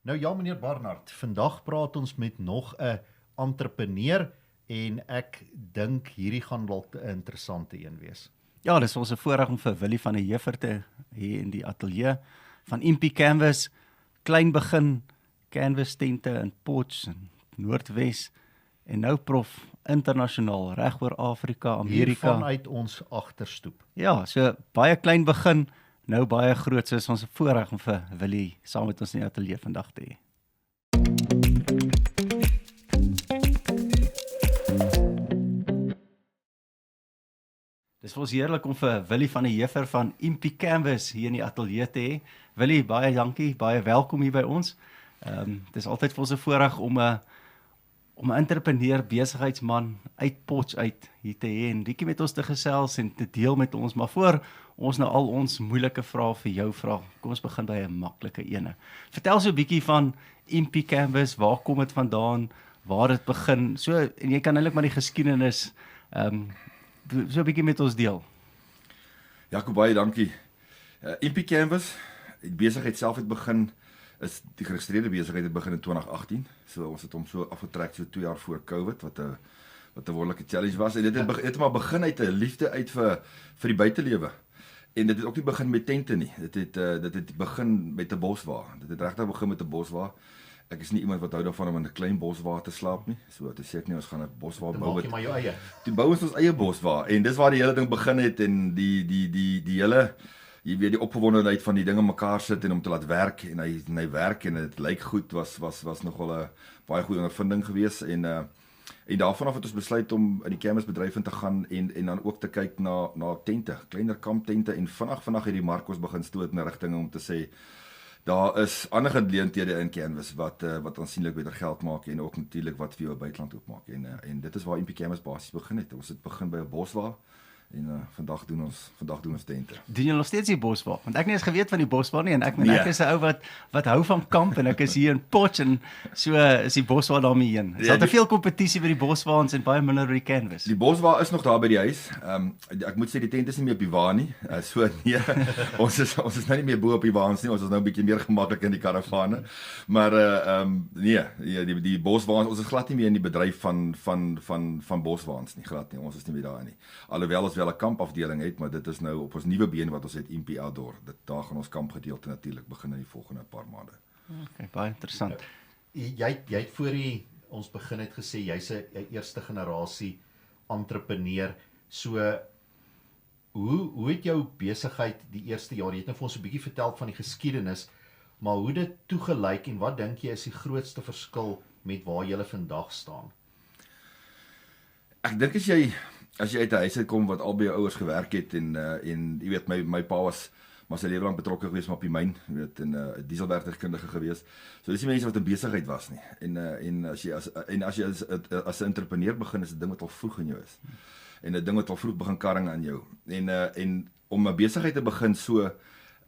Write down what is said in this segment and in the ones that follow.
Nou ja, meneer Barnard, vandag praat ons met nog 'n entrepreneur en ek dink hierdie gaan dalk 'n interessante een wees. Ja, dis ons 'n voorreg om vir Willie van der Heever te hier in die ateljee van Impie Canvas, klein begin, canvas tente in Potch en Noordwes en nou prof internasionaal reg oor Afrika, Amerika. Hier vanuit ons agterstoep. Ja, so baie klein begin, nou baie groot, so is ons 'n voorreg om vir Willie saam met ons in die ateljee vandag te hê. Dis vir ons heerlik om vir Willie van der Heever van Impie Canvas hier in die ateljee te hê. Willie, baie dankie, baie welkom hier by ons. Dis altyd vir ons 'n voorreg om 'n entrepreneur, besigheidsman uit Potch uit hier te hê en bietjie met ons te gesels en te deel met ons. Maar voor ons nou al ons moeilike vrae vir jou vra, kom ons begin by 'n maklike ene. Vertel so 'n bietjie van Impie Canvas, waar kom dit vandaan, waar dit begin? So, en jy kan eintlik maar die geskiedenis so 'n bietjie met ons deel. Jaco, baie dankie. Impie Canvas, die besigheid self het begin, is die geregistreerde besigheid het begin in 2018. So ons het hom so afgetrek so 2 jaar voor COVID wat 'n wonderlike challenge was. En dit het maar begin uit 'n liefde uit vir die buitelewe. En dit het ook nie begin met tente nie. Dit het begin met 'n boswa. Dit het regtig begin met 'n boswa. Ek is nie iemand wat hou daarvan om in 'n klein boswa te slaap nie. So toe sê ek nie ons gaan 'n boswa bou. Maak jy maar jou eie. Toe bou ons eie boswa en dis waar die hele ding begin het en die hele, jy weet, die opgewondenheid van die dinge mekaar sit en om te laat werk en hy werk en dit lyk goed was nogal 'n baie goeie ondervinding geweest en daarvan af het ons besluit om in die canvasbedryf in te gaan en dan ook te kyk na tente, kleiner kamptente en vinnig het die mark ons begin stoot in 'n rigting om te sê daar is ander geleenthede in canvas wat aansienlik beter geld maak en ook natuurlik wat vir jou buiteland oopmaak en dit is waar Impie Canvas basies begin het. Ons het begin by 'n boswa en vandag doen ons tente. Doen jy nog steeds die boswa? Want ek nie eens geweet van die boswa nie en ek Nee. ek is 'n ou wat hou van kamp en ek is hier in Potch en so is die boswa daarmee heen. Is daar te veel kompetisie by die boswaans en baie minder by die canvas? Die boswa is nog daar by die huis. Ek moet sê die tent is nie meer op die wa nie. So nee, ons is nou nie meer bo op die waans nie. Ons is nou 'n bietjie meer gemaklik in die karavane. Maar nee, die boswaans, ons is glad nie meer in die bedryf van boswaans nie, glad nie. Ons is nie meer daar nie. Alhoewel ons wel 'n kampafdeling het, maar dit is nou op ons nuwe been wat ons het, Impie Outdoor. Daar gaan ons kampgedeelte natuurlik begin in die volgende paar maande. Okay, baie interessant. Jy het voor ons begin het gesê jy's 'n eerste generasie entrepreneur. So hoe het jou besigheid die eerste jaar, jy het nou vir ons 'n bietjie vertel van die geskiedenis, maar hoe dit toegelyk en wat dink jy is die grootste verskil met waar jy vandag staan? Ek dink as jy uit 'n huis uitkom wat albei jou ouers gewerk het en jy weet my pa was maar sy lewe lank betrokke gewees maar op die myn, jy weet, en dieselwerktuigkundige gewees. So dis nie mense wat in besigheid was nie. En as jy as 'n entrepreneur begin, is 'n ding wat al vroeg in jou is. En 'n ding wat al vroeg begin karring aan jou. En om 'n besigheid te begin so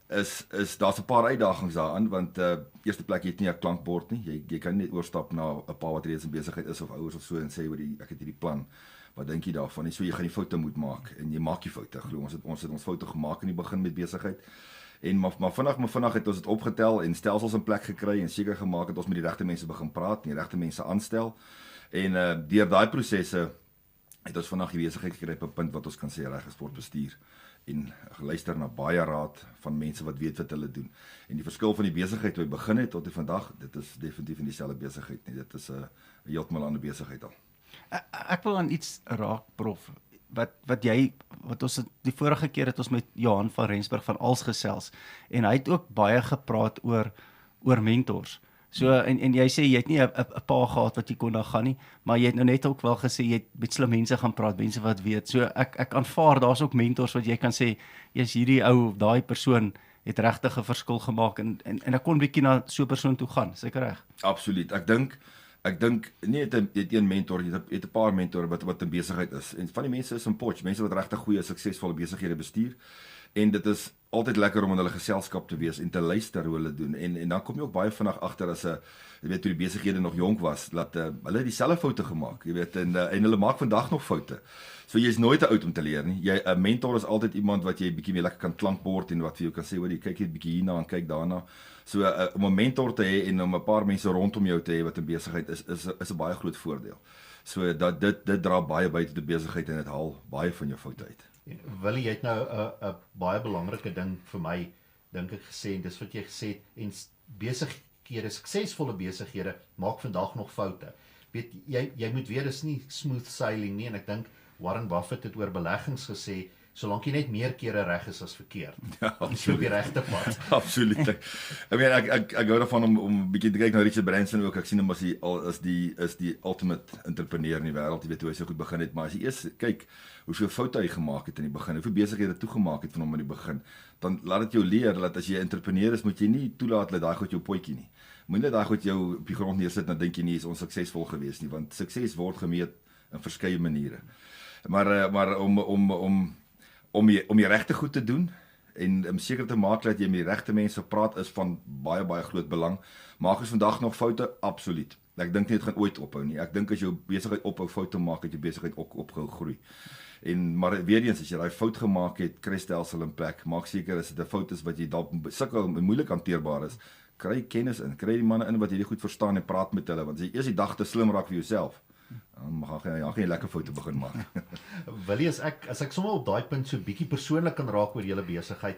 is daar's 'n paar uitdagings daaraan want eerste plek jy het nie 'n klankbord nie. Jy kan nie oorstap na 'n pa wat reeds in besigheid is of ouers of so en sê ek het hierdie plan. Wat dink jy daarvan? En so jy gaan die foute moet maak en jy maak die foute. Glo ons het ons foute gemaak in die begin met besigheid. En maar vinnig het ons dit opgetel en stelsels in plek gekry en seker gemaak het ons met die regte mense begin praat en die regte mense aanstel. En deur daai prosesse het ons vandag die besigheid gekry op 'n punt wat ons kan sê reg is bestuur en geluister na baie raad van mense wat weet wat hulle doen. En die verskil van die besigheid wat begin het tot vandag, dit is definitief nie dieselfde besigheid nie. Dit is 'n heeltemal ander besigheid al. Ek wil aan iets raak, prof. Wat ons die vorige keer het ons met Johan van Rensburg van Als gesels en hy het ook baie gepraat oor mentors. So en jy sê jy het nie 'n pa gehad wat jy kon daar gaan nie, maar jy het nou net ook wel gesê jy het met slim mense gaan praat, mense wat weet. So ek aanvaar daar's ook mentors wat jy kan sê, jy's hierdie ou of daai persoon het regtig 'n verskil gemaak en ek kon bietjie na so 'n persoon toe gaan, seker reg? Absoluut. Ek dink nie het een mentor, jy het 'n paar mentore wat in besigheid is. En van die mense is in Potch, mense wat regtig goeie suksesvolle besighede bestuur. En dit is altyd lekker om in hulle geselskap te wees en te luister hoe hulle doen. En dan kom jy ook baie vinnig agter as 'n jy weet toe die besighede nog jonk was, dat hulle dieselfde foute gemaak, jy weet, en hulle maak vandag nog foute. So jy is nooit te oud om te leer nie. 'n mentor is altyd iemand wat jy bietjie meer lekker kan klankbord en wat vir jou kan sê, hoor jy kyk hier bietjie hierna en kyk daarna. So om 'n mentor te hê en om 'n paar mense rondom jou te hê wat in besigheid is 'n baie groot voordeel. So dat dit dra baie by tot die besigheid en dit haal baie van jou foute uit. Willie, jy het nou 'n baie belangrike ding vir my dink ek gesê en dis wat jy gesê het en besighede, suksesvolle besighede maak vandag nog foute. Weet jy moet weet dis nie smooth sailing nie en ek dink Warren Buffett het oor beleggings gesê solank jy net meer kere reg is as verkeerd. Ja, Is jy op die regte pad. Absoluut. Ek hou daarvan om 'n bietjie te kyk na Richard Branson ook. Ek sien hom as die ultimate entrepreneur in die wêreld. Jy weet hoe hy so goed begin het, maar as jy eers kyk hoeveel foute hy gemaak het in die begin, hoeveel besighede toegemaak het van hom in die begin, dan laat dit jou leer dat as jy 'n entrepreneur is, moet jy nie toelaat dat daai goed jou potjie nie. Moenie dat daai goed jou op die grond neersit en dan dink jy nie is onsuksesvol gewees nie, want sukses word gemeet in verskeie maniere. Maar om jy regte goed te doen en om seker te maak dat jy met die regte mense praat is van baie groot belang. Maak ons vandag nog foute? Absoluut. Ek dink nie dit gaan ooit ophou nie. Ek dink as jou besigheid ophou foute maak, het jou besigheid ook opgehou groei. Maar weer eens, as jy daai fout gemaak het, kry stelsel in plek. Maak seker as dit 'n fout is wat jy dalk sukkel en moeilik hanteerbaar is, kry kennis in, kry die manne in wat hierdie goed verstaan en praat met hulle, want as jy eers die dag te slim raak vir jouself, dan gaan jy lekker foute begin maak. Willie, as ek sommer op daai punt so bietjie persoonlik kan raak oor julle besigheid,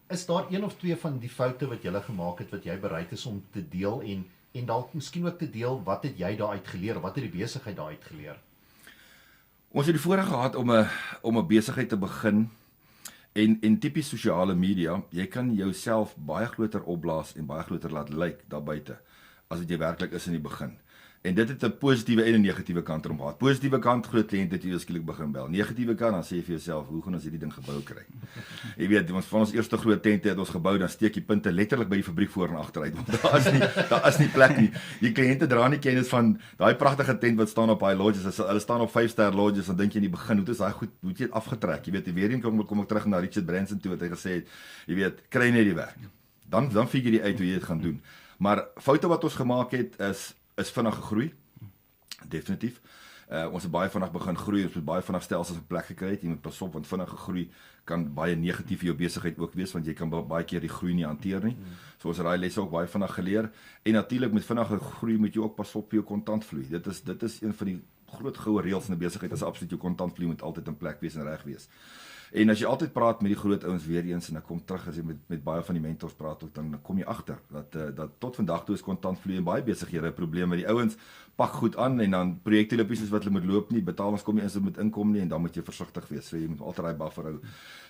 is daar een of twee van die foute wat julle gemaak het wat jy bereid is om te deel en dalk miskien ook te deel, wat het jy daaruit geleer, wat het die besigheid daaruit geleer? Ons het die voorreg gehad om 'n besigheid te begin en tipies sosiale media, jy kan jouself baie groter opblaas en baie groter laat lyk daar buite as wat jy werklik is in die begin. En dit het 'n positiewe en 'n negatiewe kant erom gehad. Positiewe kant, groot kliënte het jy skielik begin bel. Negatiewe kant, dan sê jy vir jouself, hoe gaan ons hierdie ding gebou kry? Jy weet, ons eerste groot tente het ons gebou, dan steek jy punte letterlik by die fabriek voor en agteruit, want daar is nie plek nie. Die kliënte dra nie kennis van daai pragtige tent wat staan op daai lodges. As hulle staan op 5-ster lodges, dan dink jy in die begin, hoe is daai goed, hoe het jy dit afgetrek? Jy weet, weer een kom ek terug na Richard Branson toe wat hy gesê het, jy weet, kry net die werk. Dan figure jy uit hoe jy dit gaan doen. Maar foute wat ons gemaak het is vinnige groei. Definitief. Ons het baie vinnig begin groei, ons het baie vinnig stelsels in plek gekry het. Jy moet pas op want vinnige groei kan baie negatief vir jou besigheid ook wees want jy kan baie keer die groei nie hanteer nie. So ons het daai lesse ook baie vinnig geleer. En natuurlik met vinnige groei moet jy ook pas op vir jou kontantvloei. Dit is een van die groot goue reëls in 'n besigheid, is absoluut jou kontantvloei moet altyd in plek wees en reg wees. En as jy altyd praat met die groot ouens weer eens en dan kom terug as jy met baie van die mentors praat ook, dan kom jy agter dat tot vandag toe is kontantvloei en baie besighede 'n probleem met die ouens pak goed aan en dan projekte loop nie soos wat hulle moet loop nie, betalings kom nie eens met inkom nie en dan moet jy versigtig wees. So jy moet altyd daai buffer hou.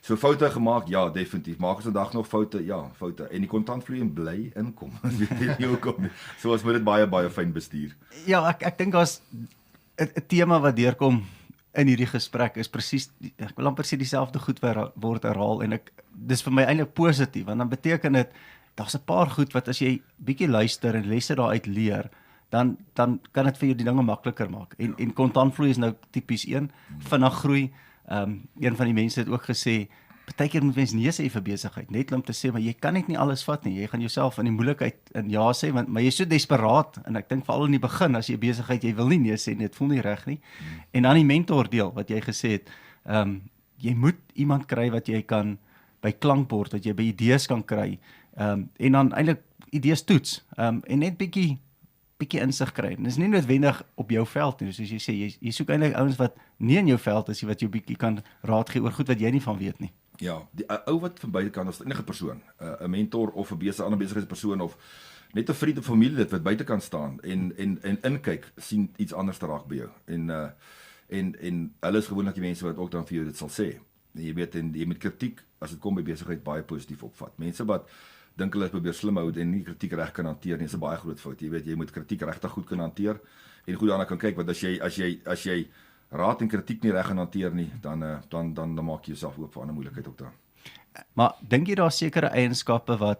So foute gemaak, ja, definitief. Maak ons vandag nog foute? Ja, foute. En die kontantvloei en bly inkom. Jy weet nie hoekom nie. So ons moet dit baie fyn bestuur. Ja, ek dink daar's 'n tema wat deurkom in hierdie gesprek is presies, ek wil amper sê dieselfde goed word herhaal en dis vir my eintlik positief want dan beteken dit daar's 'n paar goed wat as jy bietjie luister en lesse daaruit leer, dan kan dit vir jou die dinge makliker maak. En kontantvloei is nou tipies een, vinnig groei. Een van die mense het ook gesê partykeer moet mens nee sê vir besigheid, net om te sê maar jy kan net nie alles vat nie. Jy gaan jouself in die moeilikheid in ja sê maar jy is so desperaat en ek dink veral in die begin as jy besigheid jy wil nie nee sê nie, dit voel nie reg nie. En dan die mentor deel wat jy gesê het, jy moet iemand kry wat jy kan by klankbord, wat jy by idees kan kry. En dan eintlik idees toets. En net bietjie insig kry. En dis nie noodwendig op jou veld nie. Soos jy sê, jy soek eintlik ouens wat nie in jou veld is, wat jou bietjie kan raad gee oor goed wat jy nie van weet nie. Ja, die ou wat van buitekant is enige persoon, 'n mentor of 'n ander besigheidspersoon of net 'n vriend of familielid wat buitekant staan en inkyk, sien iets anders te raak by jou. En hulle is gewoonlik die mense wat ook dan vir jou dit sal sê. Jy weet, en jy moet kritiek as dit kom by besigheid baie positief opvat. Mense wat dink hulle probeer slim hou en nie kritiek reg kan hanteer nie, is 'n baie groot fout. Jy weet, jy moet kritiek regtig goed kan hanteer en goed daarna kan kyk, want as jy raad en kritiek nie reg gaan hanteer nie, dan maak jy jouself oop vir 'n ander moeilikheid ook daar. Maar dink jy daar sekere eienskappe wat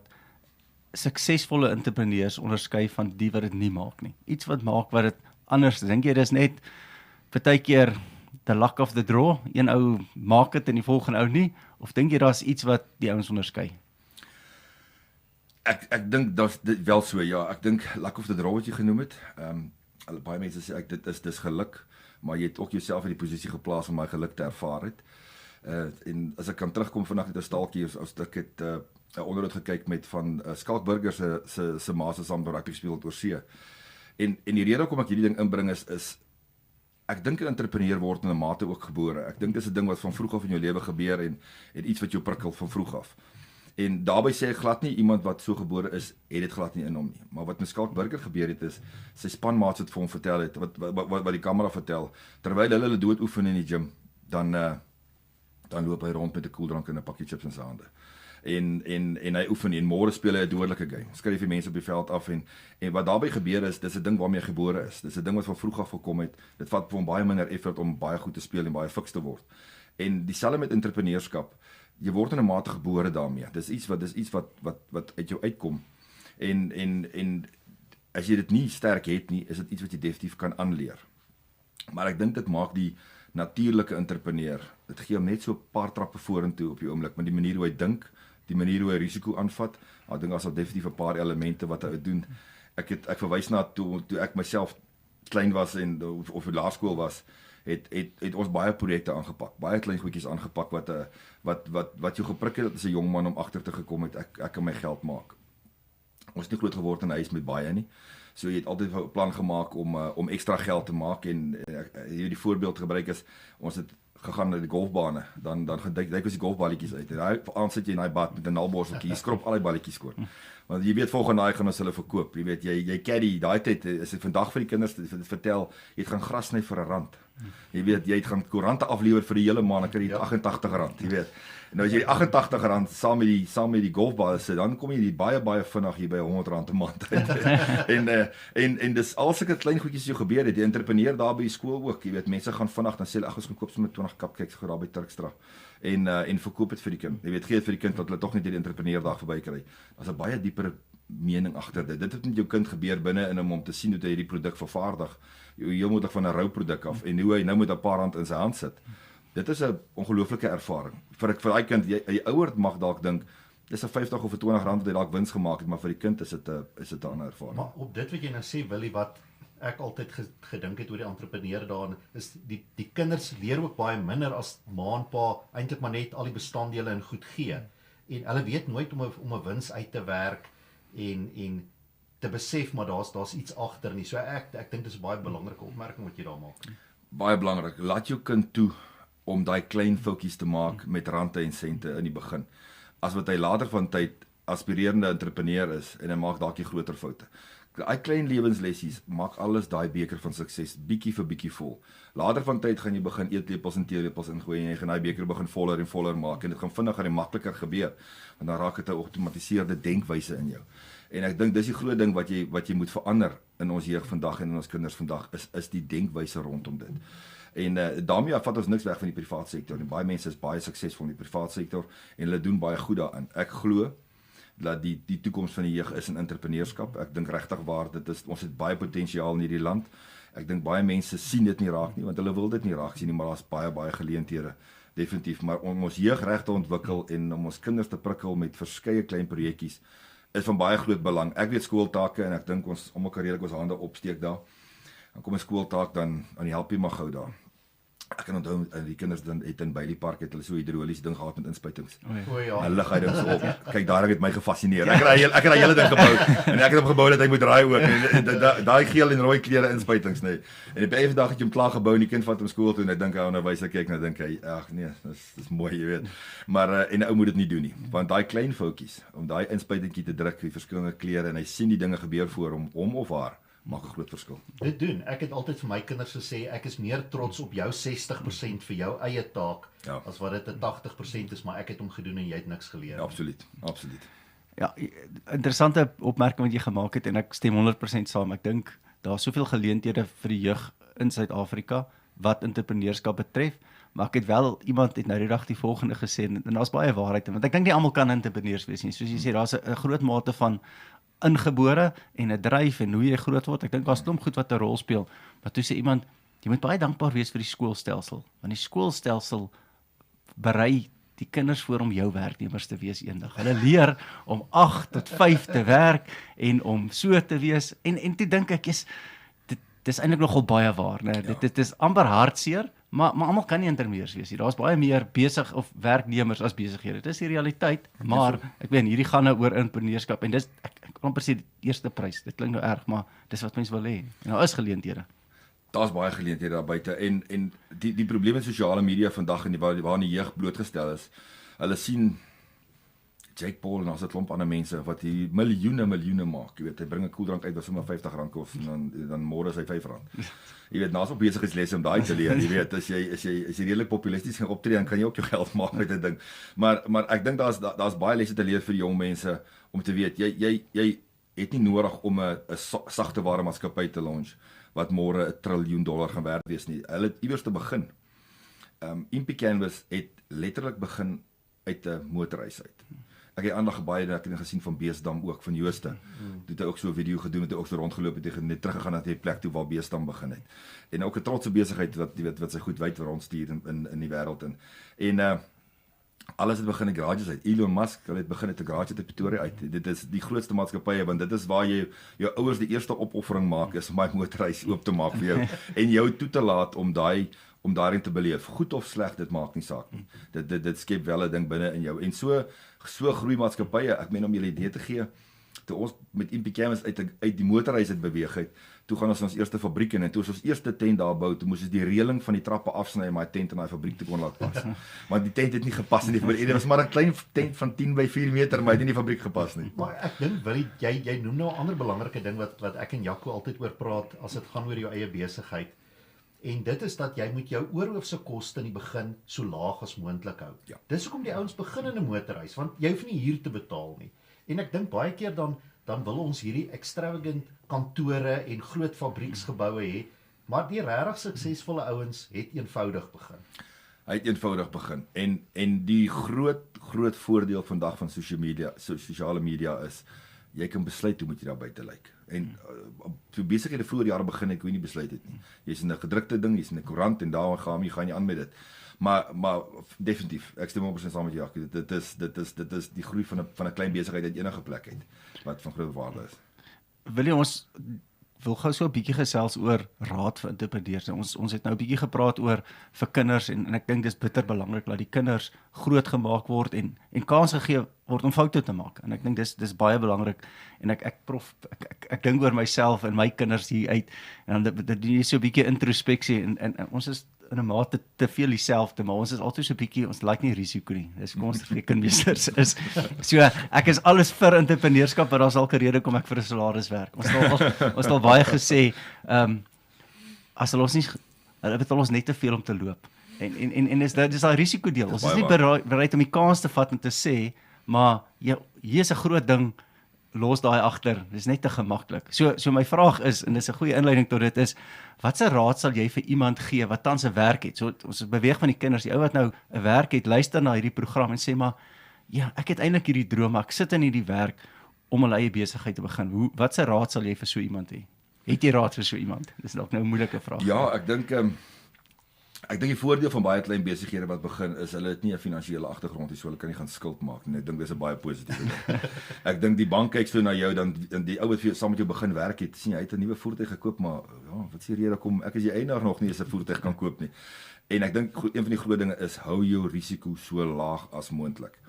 suksesvolle entrepreneurs onderskei van die wat dit nie maak nie? Iets wat maak wat dit anders, dink jy dis net partykeer the luck of the draw? Een ou maak dit en die volgende ou nie? Of dink jy daar's iets wat die ouens onderskei? Ek dink dit wel so, ja. Ek dink luck of the draw wat jy genoem het. Baie mense sê dis geluk, maar jy het ook jouself in die posisie geplaas om my geluk te ervaar het. En as ek kan terugkom vandag met 'n staaltjie, as ek het 'n onderhoud gekyk met van Skalk Burger se ma se saam rugby gespeel het oor see. En die rede hoekom ek hierdie ding inbring is ek dink 'n entrepreneur word in 'n mate ook gebore. Ek dink dis 'n ding wat van vroeg af in jou lewe gebeur en iets wat jou prikkel van vroeg af. En daarbey sê ek glad nie iemand wat so gebore is, het dit glad nie in hom nie. Maar wat met Skalk Burger gebeur het is, sy spanmaats het vir hom vertel het, wat die kamera vertel, terwyl hulle dood oefen in die gym, dan loop hy rond met 'n koeldrank en 'n pakkie chips in sy hande. En hy oefen en môre speel hy 'n dodelike game. Skryf die mense op die veld af en wat daarbey gebeur is, dis 'n ding waarmee hy gebore is. Dis 'n ding wat van vroeg af gekom het. Dit vat vir hom baie minder effort om baie goed te speel en baie fiks te word. En dieselfde met entrepreneurskap. Jy word in 'n mate gebore daarmee. Dis iets wat uit jou uitkom. En as jy dit nie sterk het nie, is dit iets wat jy definitief kan aanleer. Maar ek dink dit maak die natuurlike entrepreneur. Dit gee hom net so 'n paar trappe vorentoe op die oomblik, met die manier hoe hy dink, die manier hoe hy risiko aanvat. Ek dink daar's definitief 'n paar elemente wat hy doen. Ek verwys na toe ek myself klein was en of in laerskool was, het ons baie projekte aangepak, baie klein goedjies aangepak wat jou geprikkel het as 'n jong man om agter te gekom het ek kan my geld maak. Ons het nie groot geword in 'n huis met baie nie. So jy het altyd 'n plan gemaak om ekstra geld te maak en hier die voorbeeld gebruik is, ons het gegaan na die golfbane, dan gedink ons die golfballetjies uit. En daai aansit jy in daai bad met 'n nalborseltjie, jy skrob al die balletjies skoon. Want jy weet volgende daai gaan ons hulle verkoop. Jy weet jy caddy, daai tyd is dit vandag vir die kinders vertel, jy het gaan gras sny vir R1. Jy weet jy het gaan koerante aflewer vir die hele maand, dan kry jy R88, jy weet. En nou as jy R88 saam met die golfbal sit, dan kom jy baie vinnig hier by R100 'n maand uit. en dis al sulke klein goedjies wat gebeur het. Die entrepreneur daar by die skool ook, jy weet, mense gaan vinnig dan sê hulle ag ons gaan koop sommer 20 cupcakes gou daar by Turkstra en verkoop dit vir die kind. Jy weet, gee dit vir die kind dat hulle tog net hierdie entrepreneur dag verby kry. Daar's 'n baie dieper mening agter dit. Dit het met jou kind gebeur binne in hom om te sien hoe hy hierdie produk vervaardig. Heel moeilik van 'n rou produk af en hoe hy nou met 'n paar rand in sy hand sit. Dit is 'n ongelooflike ervaring. Vir daai kind, die ouer mag dalk dink dis 'n 50 of 'n 20 rand wat hy dalk wins gemaak het, maar vir die kind is dit 'n ander ervaring. Maar op dit wat jy nou sê, Willie, wat ek altyd gedink het oor die entrepreneur daarin, is die kinders leer ook baie minder as ma en pa eintlik maar net al die bestanddele en goed gee. En hulle weet nooit om 'n wins uit te werk en te besef maar daar's iets agter nie. So ek dink dis 'n baie belangrike opmerking wat jy daar maak. Baie belangrik. Laat jou kind toe om daai klein foutjies te maak met rande en sente in die begin. As wat hy later van tyd aspirerende entrepreneur is en hy maak dalk die groter foute. Daai klein lewenslessies maak alles daai beker van sukses bietjie vir bietjie vol. Later van tyd gaan jy begin eetlepels en teelepels ingooi en jy gaan daai beker begin voller en voller maak en dit gaan vinniger en makliker gebeur want dan raak dit 'n outomatiseerde denkwyse in jou. En ek dink dis die groot ding wat jy moet verander in ons jeug vandag en in ons kinders vandag is die denkwyse rondom dit. En daarmee vat ons niks weg van die private sektor nie. Baie mense is baie suksesvol in die private sektor en hulle doen baie goed daarin. Ek glo dat die toekoms van die jeug is in entrepreneurskap. Ek dink regtig waar ons het baie potensiaal in hierdie land. Ek dink baie mense sien dit nie raak nie want hulle wil dit nie raak sien nie, maar daar's baie geleenthede definitief. Maar om ons jeug reg te ontwikkel en om ons kinders te prikkel met verskeie klein projekkies is van baie groot belang. Ek weet skooltake en ek dink ons om mekaar redelik ons hande opsteek daar. Dan kom 'n skooltaak dan aan die helpie mag gou daar. Ek kan onthou die kinders dan het in Bailey Park het hulle so 'n hidroliese ding gehad met inspuitings. O ja. Hulle lig hy ding so op. Kyk, daar het my gefassineer. Ek het daai hele ding gebou en ek het hom gebou dat hy moet draai ook. En daai geel en rooi kleure inspuitings nê. En op 'n dag het jy hom klaar gebou en die kind vat hom skool toe en ek dink hy onderwyser kyk en dink hy ag nee, dis mooi, jy weet. Maar en 'n ou moet dit nie doen nie, want daai klein foutjies om daai inspuitingkie te druk, die verskillende kleure en hy sien die dinge gebeur voor hom of haar maak 'n groot verskil. Dit doen. Ek het altyd vir my kinders gesê ek is meer trots op jou 60% vir jou eie taak as wat dit 'n 80% is, maar ek het hom gedoen en jy het niks geleer. Ja, absoluut. Ja, interessante opmerking wat jy gemaak het en ek stem 100% saam. Ek dink daar's soveel geleenthede vir die jeug in Suid-Afrika wat entrepreneurskap betref, maar ek het wel iemand het nou die dag die volgende gesê en daar's baie waarheid in, want ek dink nie almal kan entrepreneurs wees nie. Soos jy sê, daar's 'n groot mate van ingebore en 'n dryf en hoe jy groot word. Ek dink daar's klomp goed wat 'n rol speel. Maar toe sê iemand, jy moet baie dankbaar wees vir die skoolstelsel, want die skoolstelsel berei die kinders voor om jou werknemers te wees eendag. Hulle leer om 8 tot 5 te werk en om so te wees en toe dink ek dit is eintlik nogal baie waar, né? Dit is amper hartseer, maar almal kan nie intermediairs wees nie. Daar's baie meer besig of werknemers as besighede. Dit is die realiteit, maar ek weet hierdie gaan nou oor entrepreneurskap en dis ek kan amper sê die eerste prys. Dit klink nou erg, maar dis wat mense wil hê. En daar is geleenthede. Daar's baie geleenthede daar buite en die probleem met sosiale media vandag en waarin die jeug blootgestel is. Hulle sien Jake Paul en daar's 'n klomp ander mense wat hier miljoene maak. Jy weet, hy bring 'n koeldrank uit wat sommer R50 kos en dan môre is hy R5. Jy weet, naas op besigheidslesse om daai te leer. Jy weet, as jy redelik populisties gaan optree, dan kan jy ook jou geld maak met 'n ding. Maar ek dink daar's baie lesse te leer vir die jong mense om te weet jy het nie nodig om 'n sagte ware maatskappy te launch wat môre $1 triljoen gaan werd wees nie. Hulle het iewers te begin. Impy Canvas het letterlik begin uit 'n motorhuis uit. Ek het aandag baie dat ek het gesien van Beesdam ook van Jooste. Het hy ook so 'n video gedoen, het hy ook so rondgeloop het en net teruggegaan na die plek toe waar Beesdam begin het. En ook 'n trotse besigheid wat jy weet wat sy goed wyd rondstuur in die wêreld in. En alles het begin in garages uit. Elon Musk het begin uit 'n garage uit Pretoria uit. Dit is die grootste maatskappye want dit is waar jy jou ouers die eerste opoffering maak is om my motorhuis oop te maak vir jou en jou toe te laat om daarin te beleef. Goed of sleg, dit maak nie saak nie. Dit skep wel 'n ding binne in jou. En so groei maatskappye. Ek meen om julle idee te gee, toe ons met Impy Canvas uit die motorhuis het beweeg het, toe gaan ons eerste fabriek in en toe ons eerste tent daar bou, toe moes ons die reëling van die trappe afsny om my tent in daai fabriek te kon laat pas. Want die tent het nie gepas in die fabriek. Dit was maar 'n klein tent van 10 by 4 meter, maar het nie in die fabriek gepas nie. Maar ek dink Willie, jy noem nou 'n ander belangrike ding wat ek en Jaco altyd oor praat as dit gaan oor jou eie besigheid. En dit is dat jy moet jou oorhoofse koste in die begin so laag as moontlik hou. Ja. Dis hoekom die ouens begin in 'n motorhuis, want jy hoef nie huur te betaal nie. En ek dink baie keer dan wil ons hierdie extravagant kantore en groot fabrieksgeboue hê, maar die regtig suksesvolle ouens het eenvoudig begin. Hy het eenvoudig begin. En die groot voordeel vandag van sosiale media is jy kan besluit hoe moet jy daar buite lyk. En so besighede vroeër jare begin ek hoe nie besluit het nie. Jy's in 'n gedrukte ding, jy's in 'n koerant en daar gaan jy aan met dit. Maar definitief, ek stem 100% saam met jou. Dit is die groei van 'n klein besigheid uit enige plek uit wat van groot waarde is. Wil ons wil gou so 'n bietjie gesels oor raad vir entrepreneurs. Ons het nou 'n bietjie gepraat oor vir kinders en ek dink dis bitter belangrik dat die kinders groot gemaak word en kans gegee word om foute te maak. En ek dink dis baie belangrik en ek dink oor myself en my kinders hier uit en dan dit doen so 'n bietjie introspeksie en ons is in 'n mate te veel dieselfde, maar ons is altyd so 'n bietjie, ons like nie risiko nie. Dis kom ons rekenmeesters is. So ek is alles vir entrepreneurskap, maar daar's al 'n rede kom ek vir 'n salaris werk. Ons het al baie gesê, as hulle betaal ons net te veel om te loop. En dis daai risiko deel. Ons is nie bereid om die kans te vat en te sê, maar hier is 'n groot ding, los daai agter. Dis net te gemaklik. So my vraag is, en dis 'n goeie inleiding tot dit is, watse raad sal jy vir iemand gee wat tans 'n werk het? So ons beweeg van die kinders, die ou wat nou 'n werk het, luister na hierdie program en sê maar, ja, ek het eintlik hierdie droom, maar ek sit in hierdie werk om 'n eie besigheid te begin. Watse raad sal jy vir so iemand hê? Het jy raad vir so iemand? Dis dalk nou 'n moeilike vraag. Ja, ek dink die voordeel van baie klein besighede wat begin is, hulle het nie 'n finansiële agtergrond nie, so hulle kan nie gaan skuld maak nie. Ek dink dis 'n baie positiewe ding. Ek dink die bank kyk so na jou, dan die ou wat saam met jou begin werk het, sien jy het 'n nuwe voertuig gekoop, maar ja, wat is die rede kom ek as jy eienaar nog nie eens 'n voertuig kan koop nie. En ek dink een van die groot dinge is hou jou risiko so laag as moontlik.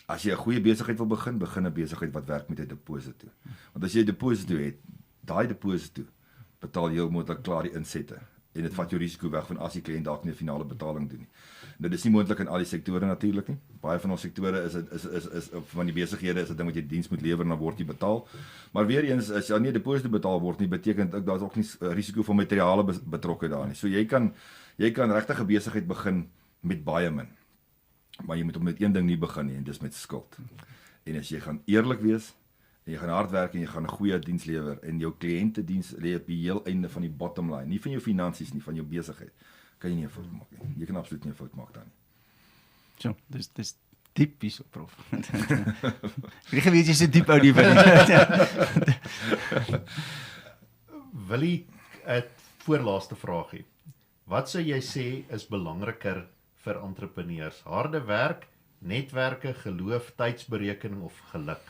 As jy 'n goeie besigheid wil begin 'n besigheid wat werk met 'n deposito. Want as jy 'n deposito het, daai deposito betaal heel moontlik klaar die insette. En dit vat jou risiko weg van as die kliënt dalk nie 'n finale betaling doen nie. Nou dis nie moontlik in al die sektore natuurlik nie. Baie van ons sektore is van die besighede is 'n ding wat jy diens moet lewer en dan word jy betaal. Maar weer eens as jy nie 'n deposito betaal word nie, beteken ook daar's ook nie risiko van materiale betrokke daar nie. So jy kan regtig 'n besigheid begin met baie min. Maar jy moet met een ding nie begin nie en dis met skuld. En as jy gaan eerlik wees en jy gaan hard werk en jy gaan 'n goeie diens lewer en jou kliënte diens lê op die heel einde van die bottom line, nie van jou finansies nie, van jou besigheid, kan jy nie 'n fout maak nie. Jy kan absoluut nie 'n fout maak daar nie. So, dis diep hier so, prof. Ek weet jy so diep ou die Willie, voorlaaste vraagie. Wat sou jy sê is belangriker vir entrepreneurs? Harde werk, netwerke, geloof, tydsberekening of geluk?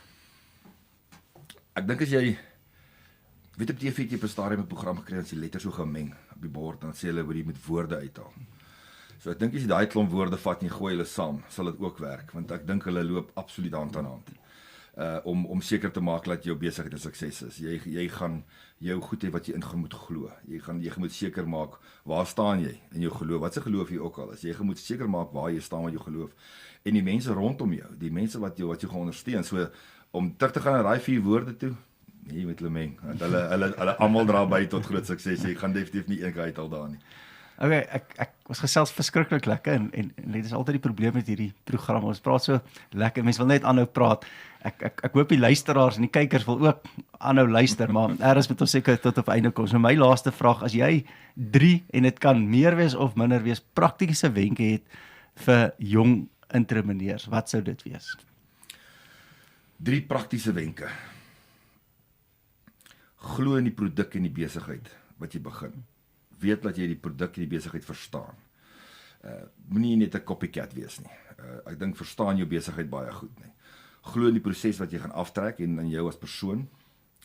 Ek dink as jy weet op TV het jy op 'n stadium 'n program gekry as jy letters so gemeng op die bord, dan sê hulle hoe jy met woorde uithaal. So ek dink as jy daai klomp woorde vat en jy gooi hulle saam, sal dit ook werk, want ek dink hulle loop absoluut hand aan hand. Om seker te maak dat jou besigheid 'n sukses is. Jy gaan jou goed hê wat jy in moet glo. Jy moet seker maak waar staan jy in jou geloof. Wat se geloof jy ook al is. Jy moet seker maak waar jy staan met jou geloof. En die mense rondom jou, die mense wat jou gaan ondersteun. So om terug te gaan na daai 4 woorde toe, nee, met hulle meng. Want hulle almal dra by tot groot sukses. Jy gaan definitief nie een keer uithaal daar nie. Okay, ek was gesels verskriklik lekker en dit is altyd die probleem met hierdie program. Ons praat so lekker, mense wil net aanhou praat. Ek hoop die luisteraars en die kykers wil ook aanhou luister, maar eers moet ons seker tot op einde kom. So my laaste vraag, as jy 3 en dit kan meer wees of minder wees, praktiese wenke het vir jong entrepreneurs, wat sou dit wees? 3 praktiese wenke. Glo in die produk en die besigheid wat jy begin. Weet dat jy die produk en die besigheid verstaan. Moenie net 'n copycat wees nie. Ek dink verstaan jou besigheid baie goed nie. Glo in die proses wat jy gaan aftrek en in jou as persoon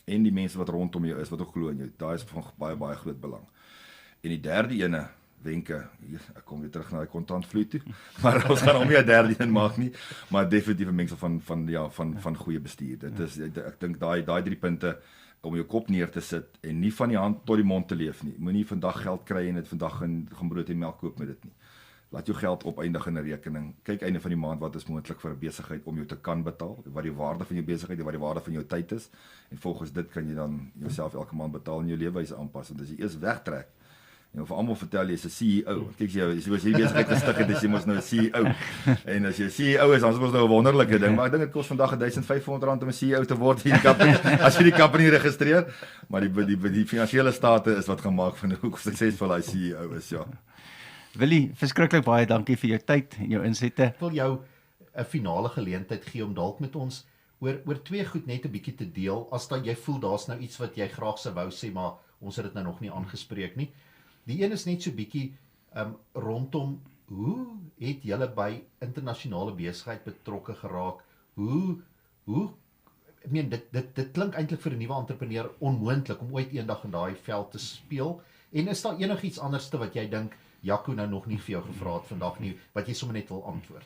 en die mense wat rondom jou is wat ook glo in jou. Daai is van baie groot belang. En die derde ene wenke, ek kom weer terug na die kontantvloei toe, maar ons gaan hom nie 'n derde een maak nie, maar definitief 'n mengsel van goeie bestuur. Dit is ek dink daai 3 punte om jou kop neer te sit en nie van die hand tot die mond te leef nie. Moenie vandag geld kry en dit vandag gaan brood en melk koop met dit nie. Laat jou geld opeindig in 'n rekening. Kyk einde van die maand wat is moontlik vir 'n besigheid om jou te kan betaal, wat die waarde van jou besigheid en wat die waarde van jou tyd is. En volgens dit kan jy dan jouself elke maand betaal en jou leefwyse aanpas. Want as jy eers wegtrek, en vir almal vertel jy is 'n CEO. Kyk jy as jy besigheid gestig het, dis jy mos nou 'n CEO. En as jy 'n CEO is, dan is mos nou 'n wonderlike ding, maar ek dink dit kos vandag R1500 om 'n CEO te word hier in die Kaap as jy die company registreer. Maar die finansiële state is wat gemaak van hoe suksesvol hy CEO is, ja. Willie, verskriklik baie dankie vir jou tyd en jou insette. Ek wil jou 'n finale geleentheid gee om dalk met ons oor 2 goed net 'n bietjie te deel, as dat jy voel daar's nou iets wat jy graag sou wou sê, maar ons het dit nou nog nie aangespreek nie. Die een is net so bietjie rondom, hoe het julle by internasionale besigheid betrokke geraak? Ek meen, dit klink eintlik vir 'n nuwe entrepreneur onmoontlik om ooit eendag in daai veld te speel. En is daar enigiets anderste wat jy dink Jaco nou nog nie vir jou gevra het vandag nie, wat jy sommer net wil antwoord?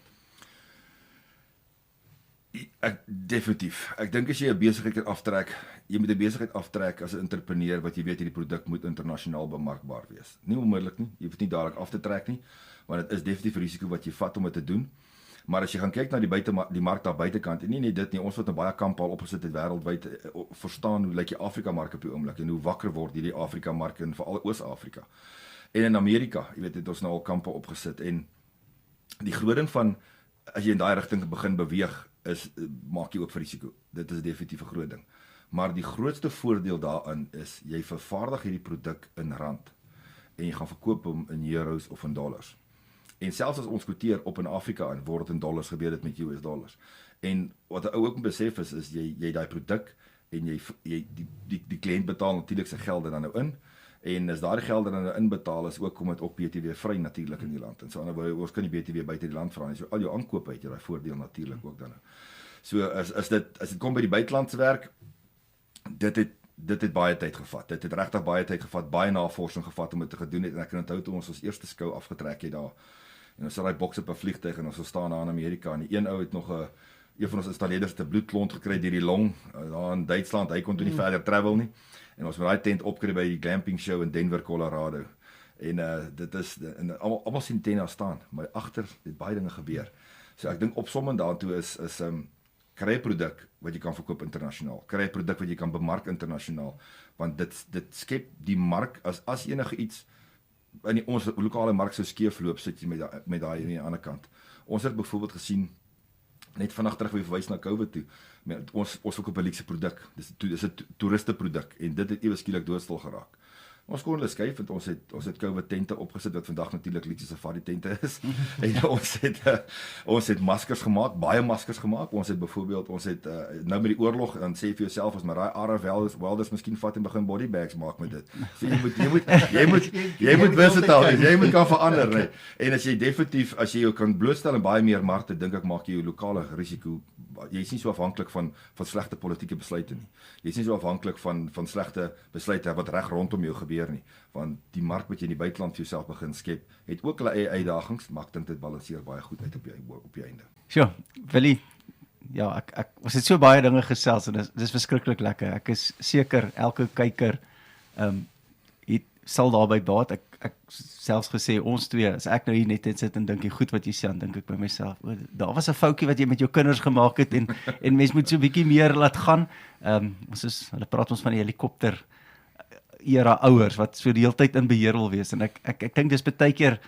Definitief. Ek dink as jy 'n besigheid aftrek, jy moet 'n besigheid aftrek as 'n entrepreneur wat jy weet hierdie produk moet internasionaal bemarkbaar wees. Nie onmiddellik nie, jy hoef nie dadelik af te trek nie, want dit is definitief 'n risiko wat jy vat om dit te doen. Maar as jy gaan kyk na die mark daar buitekant, en nie net dit nie, ons wat 'n baie kamp al opgesit het wêreldwyd, verstaan hoe lyk die Afrika mark op die oomblik en hoe wakker word hierdie Afrika mark en veral Oos-Afrika. En in Amerika, jy weet, het ons nou al kampe opgesit en die groot ding van as jy in daai rigting begin beweeg is maak jy ook vir risiko. Dit is definitief 'n groot ding. Maar die grootste voordeel daarin is jy vervaardig hierdie produk in rand en jy gaan verkoop hom in euros of in dollars. En selfs as ons kwoteer op in Afrika en word dit in dollars, gebeur dit met US dollars. En wat 'n ou ook moet besef is jy daai produk en jy die kliënt betaal natuurlik sy gelde dan nou in. En as daardie gelde dan nou inbetaal is, ook kom dit op BTW vry natuurlik in die land. En so anderswoorde, ons kan die BTW buite die land vra en so al jou aankope het jy daai voordeel natuurlik ook dan nou. So as dit kom by die buitelandse werk, dit het baie tyd gevat. Dit het regtig baie tyd gevat, baie navorsing gevat om dit te gedoen het. En ek kan onthou toe ons eerste skou afgetrek het daar. En ons het daai boks op 'n vliegtuig en ons staan daar in Amerika en die een ou het nog een van ons installeerders te bloedklont gekry deur die long daar in Duitsland. Hy kon toe nie verder travel nie. En ons het daai tent opkry by die glamping show in Denver, Colorado. En dit is almal sien tent daar staan, maar agter het baie dinge gebeur. So ek dink opsommend daartoe is kry 'n produk wat jy kan verkoop internasionaal. Kry 'n produk wat jy kan bemark internasionaal, want dit skep die mark as enige iets in ons lokale mark sou skeefloop, sit jy met daai aan die ander kant. Ons het byvoorbeeld gesien net vanaand terug weer verwys na COVID toe. Ons verkoop 'n luukse produk. Dis 'n toeriste produk en dit het ewe skielik doodstil geraak. Ons kon hulle skuif want ons het COVID tente opgesit wat vandag natuurlik Litchi Safari tente is. En ons het maskers gemaak, baie maskers gemaak. Ons het byvoorbeeld nou met die oorlog dan sê vir jouself as maar daai ARA welders miskien vat en begin body bags maak met dit. So jy moet versatile wees, jy moet kan verander, nee. En as jy definitief as jy jou kan blootstel in baie meer markte, dink ek maak jy jou lokale risiko. Jy is nie so afhanklik van slegte politieke besluite nie. Jy is nie so afhanklik van slegte besluite wat reg rondom jou gebeur nie, want die mark wat jy in die buiteland vir jouself begin skep, het ook hulle eie uitdagings, maar ek dink dit balanseer baie goed uit op die einde. Sjoe, Willie, ja, ons het so baie dinge gesels en dis verskriklik lekker. Ek is seker elke kyker sal daarby baat. Ek selfs gesê ons twee, as ek nou hier net sit en dink die goed wat jy sê, dan dink ek by myself, daar was 'n foutjie wat jy met jou kinders gemaak het en mens moet so 'n bietjie meer laat gaan. Hulle praat ons van die helikopter era ouers wat so die hele tyd in beheer wil wees en ek dink dis baie keer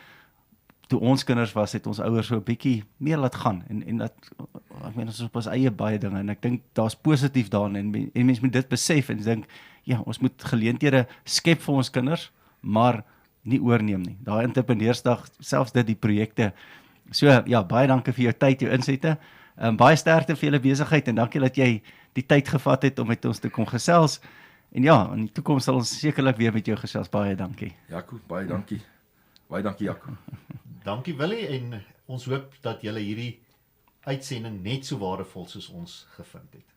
toe ons kinders was, het ons ouers so 'n bietjie meer laat gaan en dat ek meen ons op ons eie baie dinge en ek dink daar's positief daarin en mense moet dit besef en dink ja, ons moet geleenthede skep vir ons kinders, maar nie oorneem nie. Daai entrepreneursdag, selfs dit die projekte. So ja, baie dankie vir jou tyd, jou insette. Baie sterkte vir julle besigheid en dankie dat jy die tyd gevat het om met ons te kom gesels. En ja, in die toekoms sal ons sekerlik weer met jou gesels. Baie dankie. Jaco, baie dankie. Baie dankie Jaco. Dankie Willie en ons hoop dat julle hierdie uitsending net so waardevol soos ons gevind het.